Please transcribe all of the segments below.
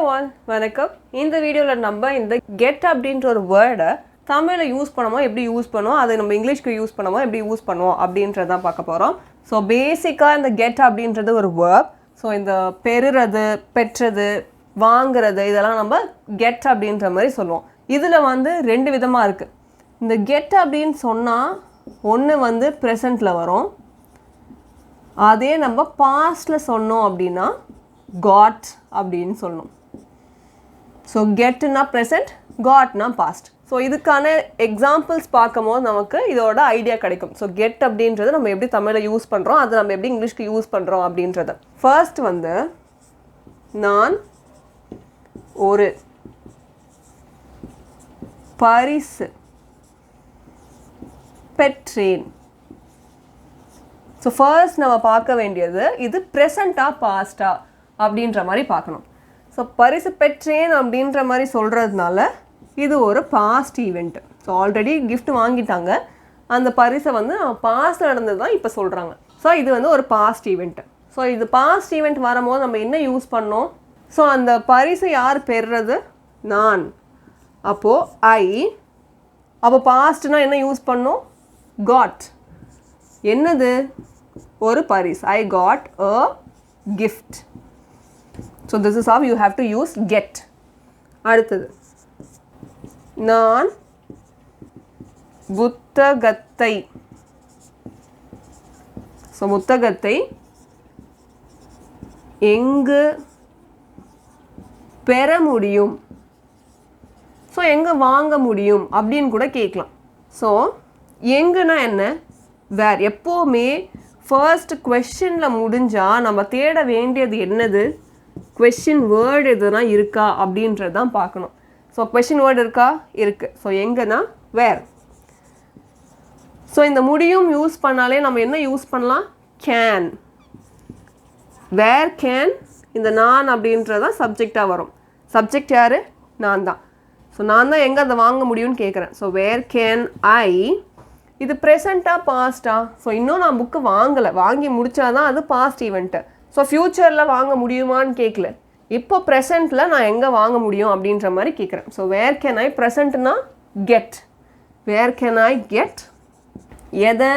all, வணக்கம். இந்த வீடியோவில் நம்ம இந்த get அப்படின்ற ஒரு வேர்டை தமிழில் யூஸ் பண்ணுமோ எப்படி யூஸ் பண்ணுவோம், அதை நம்ம இங்கிலீஷ்க்கு யூஸ் பண்ணுமோ எப்படி யூஸ் பண்ணுவோம் அப்படின்றதான் பார்க்க போகிறோம். ஸோ பேசிக்காக இந்த get அப்படின்றது ஒரு வேர்ப். ஸோ இந்த பெறுறது, பெற்றது, வாங்குறது இதெல்லாம் நம்ம get அப்படின்ற மாதிரி சொல்லுவோம். இதில் வந்து ரெண்டு விதமாக இருக்குது. இந்த get அப்படின்னு சொன்னால் ஒன்று வந்து ப்ரெசண்ட்டில் வரும், அதே நம்ம பாஸ்டில் சொன்னோம் அப்படின்னா got அப்படின்னு சொல்லணும். ஸோ கெட்னா ப்ரெசண்ட், காட்னா பாஸ்ட். ஸோ இதுக்கான எக்ஸாம்பிள்ஸ் பார்க்கும்போது நமக்கு இதோட ஐடியா கிடைக்கும். ஸோ கெட் அப்படின்றது நம்ம எப்படி தமிழில் யூஸ் பண்ணுறோம், அதை நம்ம எப்படி இங்கிலீஷ்க்கு யூஸ் பண்ணுறோம் அப்படின்றது. ஃபர்ஸ்ட் வந்து நான் ஒரு பரிசு பெற்றேன். ஸோ ஃபர்ஸ்ட் நம்ம பார்க்க வேண்டியது இது ப்ரெசண்ட்டாக பாஸ்டா அப்படின்ற மாதிரி பார்க்கணும். ஸோ பரிசு பெற்றேன் அப்படின்ற மாதிரி சொல்கிறதுனால இது ஒரு past event. So already gift வாங்கிட்டாங்க, அந்த பரிசை வந்து பாஸ்ட் நடந்தது தான் இப்போ சொல்கிறாங்க. ஸோ இது வந்து ஒரு பாஸ்ட் ஈவெண்ட்டு. ஸோ இது பாஸ்ட் ஈவெண்ட் வரும்போது நம்ம என்ன யூஸ் பண்ணோம், ஸோ அந்த பரிசை யார் பெறுறது, நான். அப்போது ஐ, அப்போ பாஸ்ட்னா என்ன யூஸ் பண்ணோம், காட். என்னது, ஒரு பரிசு. I got a gift. So this is how you have to use get. அடுத்தது நான் புத்தகத்தை. ஸோ புத்தகத்தை எங்கு பெற முடியும், ஸோ எங்கே வாங்க முடியும் அப்படின்னு கூட கேட்கலாம். ஸோ எங்குன்னா என்ன, வேர். எப்போவுமே ஃபர்ஸ்ட் கொஸ்டினில் முடிஞ்சால் நம்ம தேட வேண்டியது என்னது, கொஸ்டின் வேர்டு எதுனா இருக்கா அப்படின்றது தான் பார்க்கணும். ஸோ கொஸ்டின் வேர்டு இருக்கா, இருக்குது. ஸோ எங்கன்னா வேர். ஸோ இந்த முடியும் யூஸ் பண்ணாலே நம்ம என்ன யூஸ் பண்ணலாம், கேன். வேர் கேன், இந்த நான் அப்படின்றதான் சப்ஜெக்டாக வரும். சப்ஜெக்ட் யார், நான் தான். ஸோ நான் தான் எங்கே அதை வாங்க முடியும்னு கேட்குறேன். ஸோ வேர் கேன் ஐ, இது ப்ரெசண்ட்டாக பாஸ்டா. ஸோ இன்னும் நான் புக்கு வாங்கலை, வாங்கி முடித்தாதான் அது பாஸ்ட் ஈவெண்ட்டு. ஸோ ஃப்யூச்சரில் வாங்க முடியுமான்னு கேட்கல, இப்போ ப்ரெசண்ட்டில் நான் எங்கே வாங்க முடியும் அப்படின்ற மாதிரி கேட்குறேன். ஸோ வேர் கேன் ஐ, ப்ரெசண்ட்னா get. Where can I get எதை,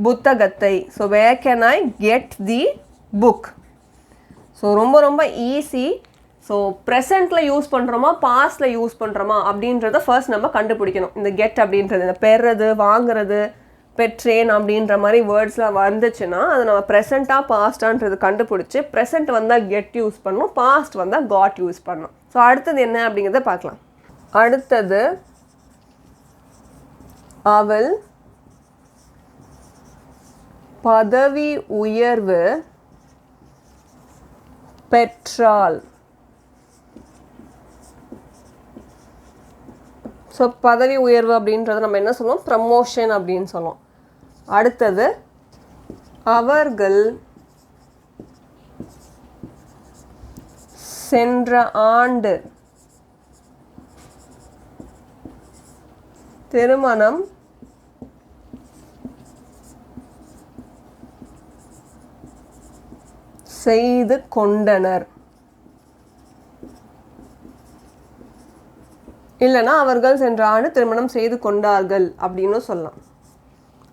புத்தகத்தை. So where can I get the book. So ரொம்ப ரொம்ப ஈஸி. ஸோ ப்ரெசண்ட்டில் யூஸ் பண்ணுறோமா பாஸ்டில் யூஸ் பண்ணுறோமா அப்படின்றத ஃபர்ஸ்ட் நம்ம கண்டுபிடிக்கணும். இந்த கெட் அப்படின்றது, இந்த பெறுறது, வாங்குறது, பெற்றேன் அப்படின்ற மாதிரி வேர்ட்ஸ்லாம் வந்துச்சுன்னா அது நம்ம ப்ரெசண்ட்டாக பாஸ்டான்றது கண்டுபிடிச்சி, ப்ரெசண்ட் வந்தால் கெட் யூஸ் பண்ணணும், பாஸ்ட் வந்தால் காட் யூஸ் பண்ணணும். ஸோ அடுத்தது என்ன அப்படிங்கிறத பார்க்கலாம். அடுத்தது அவள் பதவி உயர்வு பெற்றாள். ஸோ பதவி உயர்வு அப்படின்றத நம்ம என்ன சொல்லுவோம், ப்ரமோஷன் அப்படின்னு சொல்லுவோம். அடுத்தது அவர்கள் சென்ற ஆண்டு திருமணம் செய்து கொண்டனர். இல்லைனா அவர்கள் சென்ற ஆண்டு திருமணம் செய்து கொண்டார்கள் அப்படின்னு சொல்லலாம்.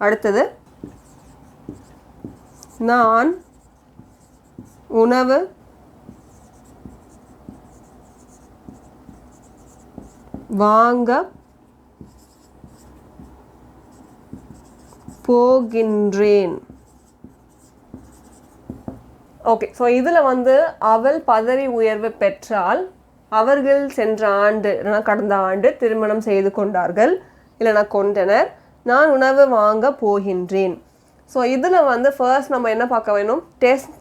அடுத்தது நான் உணவு வாங்க போகின்றேன். ஓகே, ஸோ இதில் வந்து அவள் பதவி உயர்வு பெற்றால், அவர்கள் சென்ற ஆண்டு இல்லைனா கடந்த ஆண்டு திருமணம் செய்து கொண்டார்கள் இல்லைனா கொண்டனர், நான் உணவு வாங்க போகின்றேன். ஸோ இதில் வந்து ஃபர்ஸ்ட் நம்ம என்ன பார்க்க வேணும்,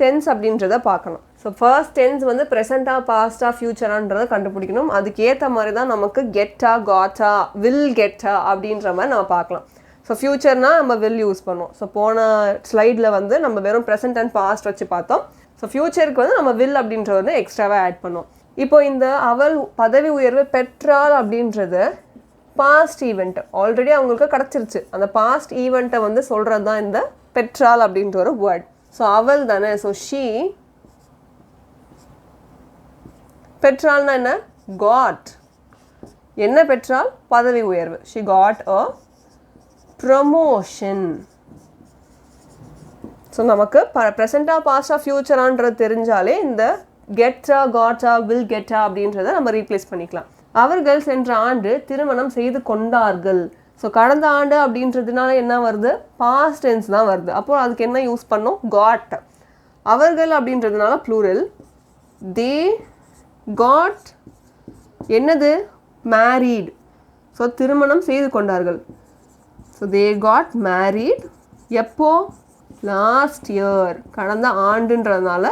டென்ஸ் அப்படின்றத பார்க்கணும். ஸோ ஃபர்ஸ்ட் டென்ஸ் வந்து ப்ரெசண்ட்டாக பாஸ்டா ஃப்யூச்சரான்றதை கண்டுபிடிக்கணும். அதுக்கேற்ற மாதிரி தான் நமக்கு கெட்டா காட்டா வில் கெட்டா அப்படின்ற மாதிரி நம்ம பார்க்கலாம். ஸோ ஃப்யூச்சர்னால் நம்ம வில் யூஸ் பண்ணுவோம். ஸோ போன ஸ்லைடில் வந்து நம்ம வெறும் ப்ரெசண்ட் அண்ட் பாஸ்ட் வச்சு பார்த்தோம். ஸோ ஃப்யூச்சருக்கு வந்து நம்ம வில் அப்படின்றது வந்து எக்ஸ்ட்ராவாக ஆட் பண்ணுவோம். இப்போ இந்த அவள் பதவி உயர்வு பெற்றாள் அப்படின்றது பாஸ்ட் ஈவெண்ட், ஆல்ரெடி அவங்களுக்கு கிடச்சிருச்சு. அந்த பாஸ்ட் ஈவெண்ட்டை வந்து சொல்கிறது தான் இந்த பெற்றாள் அப்படின்ற ஒரு வேர்ட். ஸோ அவள் தானே, ஸோ ஷீ பெற்றால்னா என்ன? got. என்ன பெற்றால்? பதவி உயர்வு. She got a promotion. So நமக்கு ப்ரெசண்ட்டாக பாஸ்டாக ஃப்யூச்சரான்றது தெரிஞ்சாலே இந்த கெட்டா காட்டா வில் கெட்டா அப்படின்றத நம்ம ரீப்ளேஸ் பண்ணிக்கலாம். அவர்கள் சென்ற ஆண்டு திருமணம் செய்து கொண்டார்கள். ஸோ கடந்த ஆண்டு அப்படின்றதுனால என்ன வருது? பாஸ்ட் டென்ஸ் தான் வருது. அப்போது அதுக்கு என்ன யூஸ் பண்ணோம்? காட். அவர்கள் அப்படின்றதுனால ப்ளூரல். தே காட் என்னது? மேரீட். ஸோ திருமணம் செய்து கொண்டார்கள். So they got married. எப்போ? Last year. கடந்த ஆண்டுன்றதுனால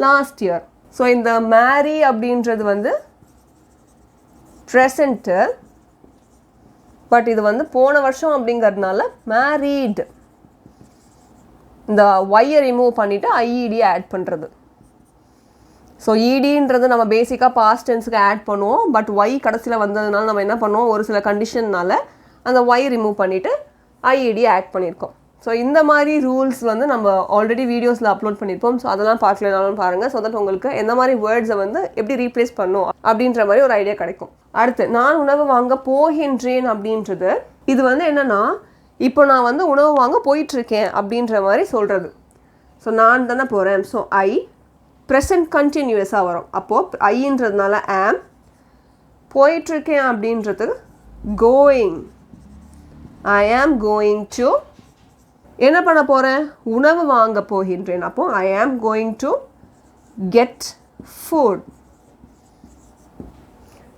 லாஸ்ட் இயர். ஸோ இந்த மேரி அப்படின்றது வந்து ப்ரெசண்ட்டு, பட் இது வந்து போன வருஷம் அப்படிங்கிறதுனால மேரீட். இந்த ஒய்யை ரிமூவ் பண்ணிவிட்டு ஐஇடி ஆட் பண்ணுறது. ஸோ இடின்றது நம்ம பேசிக்காக பாஸ்ட் டென்ஸுக்கு ஆட் பண்ணுவோம். பட் ஒய் கடைசியில் வந்ததுனால நம்ம என்ன பண்ணுவோம்? ஒரு சில கண்டிஷன்னால அந்த ஒய் ரிமூவ் பண்ணிவிட்டு ஐஇடி ஆட் பண்ணியிருக்கோம். ஸோ இந்த மாதிரி ரூல்ஸ் வந்து நம்ம ஆல்ரெடி வீடியோஸில் அப்லோட் பண்ணியிருப்போம். ஸோ அதெல்லாம் பார்க்கலனாலும் பாருங்கள். ஸோ தட் உங்களுக்கு எந்த மாதிரி வேர்ட்ஸை வந்து எப்படி ரீப்ளேஸ் பண்ணும் அப்படின்ற மாதிரி ஒரு ஐடியா கிடைக்கும். அடுத்து நான் உணவு வாங்க போகின்றேன் அப்படின்றது இது வந்து என்னென்னா, இப்போ நான் வந்து உணவு வாங்க போயிட்டுருக்கேன் அப்படின்ற மாதிரி சொல்கிறது. ஸோ நான் தானே போகிறேன். ஸோ ஐ ப்ரெசன்ட் கண்டினியூஸாக வரும். அப்போது ஐன்றதுனால ஆம், போயிட்டுருக்கேன் அப்படின்றது going. I am going to என்ன பண்ண போகிறேன்? உணவு வாங்க போகின்றேன். அப்போது ஐ am going to get food.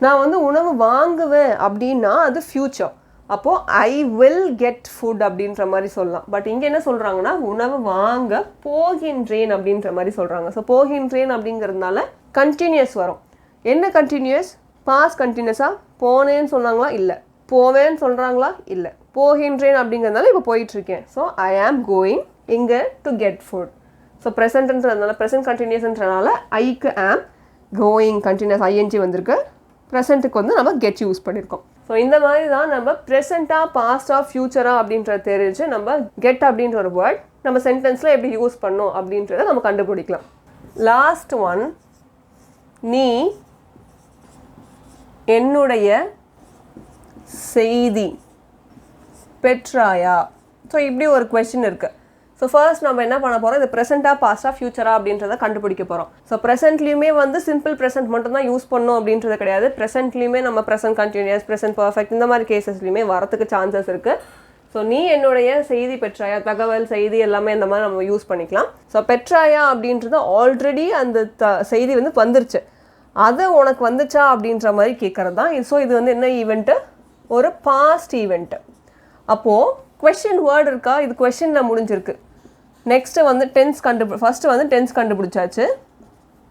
நான் வந்து உணவு வாங்குவேன் அப்படின்னா அது ஃப்யூச்சர். அப்போது ஐ வில் கெட் ஃபுட் அப்படின்ற மாதிரி சொல்லலாம். பட் இங்கே என்ன சொல்கிறாங்கன்னா உணவு வாங்க போகின்றேன் அப்படின்ற மாதிரி சொல்கிறாங்க. ஸோ போகின்றேன் அப்படிங்கிறதுனால கண்டினியூஸ் வரும். என்ன கண்டினியூஸ்? பாஸ்ட் கண்டினியூஸாக போனேன்னு சொன்னாங்களா? இல்லை. போவேன்னு சொல்கிறாங்களா? இல்லை. போகின்றேன் அப்படிங்கிறதுனால இப்போ போயிட்டுருக்கேன். ஸோ ஐ ஆம் கோயிங் இங்கே டு கெட் ஃபுட். ஸோ ப்ரெசென்ட்ன்றதுனால ப்ரெசென்ட் கண்டினியூஸ்ன்றனால ஐக்கு ஆம், கோயிங் கண்டினியூஸ் ஐஎன்ஜி வந்திருக்கு. ப்ரெசென்ட்டுக்கு வந்து நம்ம கெட் யூஸ் பண்ணியிருக்கோம். ஸோ இந்த மாதிரி தான் நம்ம ப்ரெசென்ட்டாக பாஸ்டாக ஃப்யூச்சராக அப்படின்றத தெரிஞ்சு நம்ம கெட் அப்படின்ற ஒரு வேர்ட் நம்ம சென்டென்ஸில் எப்படி யூஸ் பண்ணோம் அப்படின்றத நம்ம கண்டுபிடிக்கலாம். லாஸ்ட் ஒன், நீ என்னுடைய செய்தி பெற்றாயா? ஸோ இப்படி ஒரு கொஸ்டின் இருக்குது. ஸோ ஃபர்ஸ்ட் நம்ம என்ன பண்ண போகிறோம்? இது ப்ரெசென்ட்டாக பாஸ்டாக ஃப்யூச்சராக அப்படின்றத கண்டுபிடிக்க போகிறோம். ஸோ ப்ரெசென்ட்லேயுமே வந்து சிம்பிள் ப்ரெசென்ட் மட்டும் தான் யூஸ் பண்ணணும் அப்படின்றது கிடையாது. ப்ரெசென்ட்லேயுமே நம்ம ப்ரெசென்ட் கண்டினியூஸ், ப்ரெசென்ட் பர்ஃபெக்ட் இந்த மாதிரி கேசஸ்லையுமே வரத்துக்கு சான்சஸ் இருக்குது. ஸோ நீ என்னுடைய செய்தி பெற்றாயா, தகவல் செய்தி எல்லாமே இந்த மாதிரி நம்ம யூஸ் பண்ணிக்கலாம். ஸோ பெற்றாயா அப்படின்றது ஆல்ரெடி அந்த செய்தி வந்து வந்துருச்சு, அது உனக்கு வந்துச்சா அப்படின்ற மாதிரி கேட்குறது தான். ஸோ இது வந்து என்ன ஈவெண்ட்டு? ஒரு பாஸ்ட் ஈவெண்ட்டு. அப்போது கொஸ்டின் வேர்டு இருக்கா? இது கொஸ்டினில் முடிஞ்சிருக்கு. நெக்ஸ்ட்டு வந்து ஃபஸ்ட்டு வந்து டென்ஸ் கண்டுபிடிச்சாச்சு.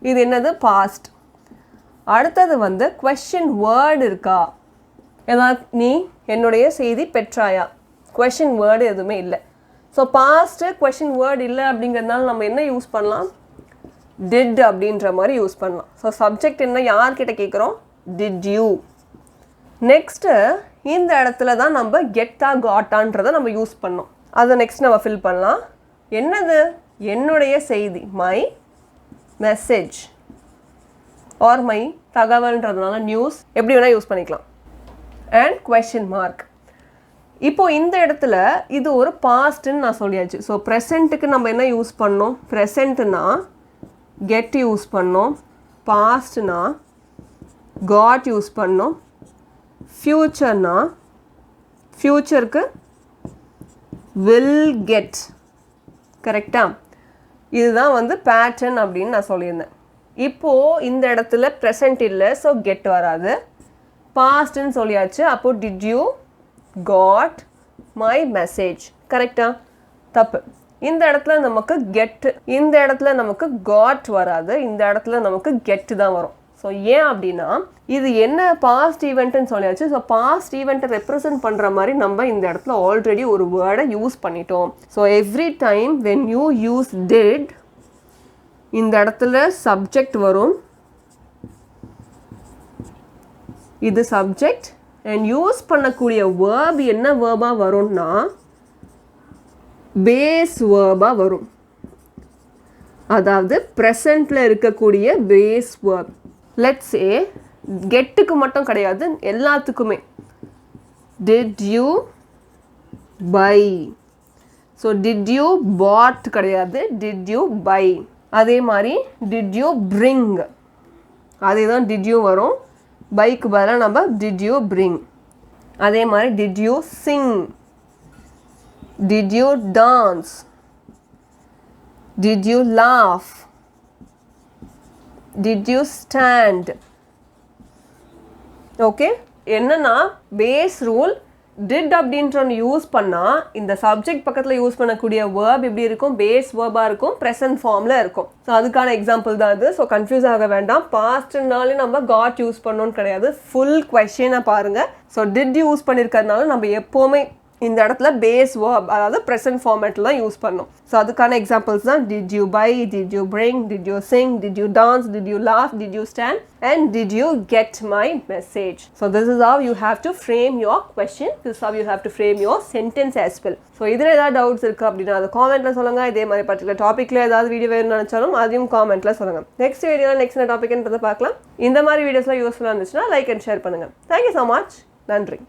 இது என்னது? பாஸ்ட். அடுத்தது வந்து கொஸ்டின் வேர்டு இருக்கா? ஏதாவது நீ என்னுடைய செய்தி பெற்றாயா? கொஸ்டின் வேர்டு எதுவுமே இல்லை. ஸோ பாஸ்ட்டு கொஸ்டின் வேர்டு இல்லை அப்படிங்கிறதுனால நம்ம என்ன யூஸ் பண்ணலாம்? டிட் அப்படின்ற மாதிரி யூஸ் பண்ணலாம். ஸோ சப்ஜெக்ட் என்ன? யார்கிட்ட கேட்குறோம்? Did you. நெக்ஸ்ட்டு இந்த இடத்துல தான் நம்ம கெட்டா காட்டான்றதை நம்ம யூஸ் பண்ணோம். அதை நெக்ஸ்ட் நம்ம ஃபில் பண்ணலாம். என்னது? என்னுடைய செய்தி, மை மெசேஜ் ஆர் மை தகவல்ன்றதுனால நியூஸ், எப்படி வேணால் யூஸ் பண்ணிக்கலாம். And question mark. இப்போது இந்த இடத்துல இது ஒரு பாஸ்ட்டுன்னு நான் சொல்லியாச்சு. ஸோ ப்ரெசென்ட்டுக்கு நம்ம என்ன யூஸ் பண்ணோம்? ப்ரெசென்ட்னா கெட் யூஸ் பண்ணோம், பாஸ்ட்னா காட் யூஸ் பண்ணோம், ஃப்யூச்சர்னா ஃப்யூச்சருக்கு வில் கெட். கரெக்டாக? இதுதான் வந்து பேட்டர்ன் அப்படின்னு நான் சொல்லியிருந்தேன். இப்போது இந்த இடத்துல ப்ரெசென்ட் இல்லை, ஸோ கெட் வராது. பாஸ்ட்ன்னு சொல்லியாச்சு. அப்போது did you got my message. கரெக்டாக? தப்பு. இந்த இடத்துல நமக்கு கெட், இந்த இடத்துல நமக்கு காட் வராது, இந்த இடத்துல நமக்கு கெட்டு தான் வரும். ஸோ ஏன் அப்படின்னா இது என்ன பாஸ்ட் ஈவெண்ட்டுன்னு சொல்லியாச்சு. ஸோ பாஸ்ட் ஈவெண்ட்டை ரெப்ரசன்ட் பண்ணுற மாதிரி நம்ம இந்த இடத்துல ஆல்ரெடி ஒரு வேர்டை யூஸ் பண்ணிட்டோம். So every time when you use did, இந்த இடத்துல சப்ஜெக்ட் வரும், இது சப்ஜெக்ட். அண்ட் யூஸ் பண்ணக்கூடிய வேர்ப் என்ன வேர்பாக வரும்னா பேஸ் வேர்பாக வரும். அதாவது ப்ரெசண்ட்டில் இருக்கக்கூடிய பேஸ் வேர்ப். லெட்ஸ் சே கெட்டுக்கு மட்டும் கிடையாது, எல்லாத்துக்குமே. Did you buy. So did you bought கிடையாது, டிட் யூ பை. அதே மாதிரி டிட் யூ பிரிங், அதே தான் டிட் யூ வரும். பைக்கு பதிலாக நம்ம டிட் யூ பிரிங். அதே மாதிரி did you sing, did you dance, did you laugh, did you stand. Okay, என்னன்னா பேஸ் ரூல் டிட் அப்படின்ற ஒன்று யூஸ் பண்ணால் இந்த சப்ஜெக்ட் பக்கத்தில் யூஸ் பண்ணக்கூடிய வேர்ப் எப்படி இருக்கும், பேஸ் வேர்பாக இருக்கும், ப்ரெசன்ட் ஃபார்மில் இருக்கும். ஸோ அதுக்கான எக்ஸாம்பிள் தான் இது. ஸோ கன்ஃபியூஸ் ஆக வேண்டாம். பாஸ்ட்னாலே நம்ம காட் யூஸ் பண்ணணும்னு கிடையாது, ஃபுல் கொஸ்டினை பாருங்கள். ஸோ டிட் யூஸ் பண்ணியிருக்கிறதுனால நம்ம எப்போவுமே இந்த இடத்துல பேஸ் வேர்ப், அதாவது ப்ரெசன்ட் ஃபார்மேட்டில் தான் யூஸ் பண்ணணும். ஸோ அதுக்கான எக்ஸாம்பிள்ஸ் தான் did you buy, did you bring, did you sing, did you dance, did you laugh, did you stand, and did you get my message? So this is how you have to frame your question. This is how you have to frame your sentence as well. So இதில் ஏதாவது doubts இருக்குது அப்படின்னா அதை காமெண்ட்டில் சொல்லுங்கள். இதே மாதிரி particular டாப்பிக்கில் ஏதாவது வீடியோ வேணும்னு நினச்சாலும் அதையும் காமெண்ட்டில் சொல்லுங்கள். நெக்ஸ்ட் வீடியோவில் நெக்ஸ்ட் டாபிக்ன்றதை பார்க்கலாம். இந்த மாதிரி வீடியோஸ்லாம் யூஸ்ஃபுல்லாக இருந்துச்சுன்னா லைக் அண்ட் ஷேர் பண்ணுங்கள். Thank you so much. நன்றி.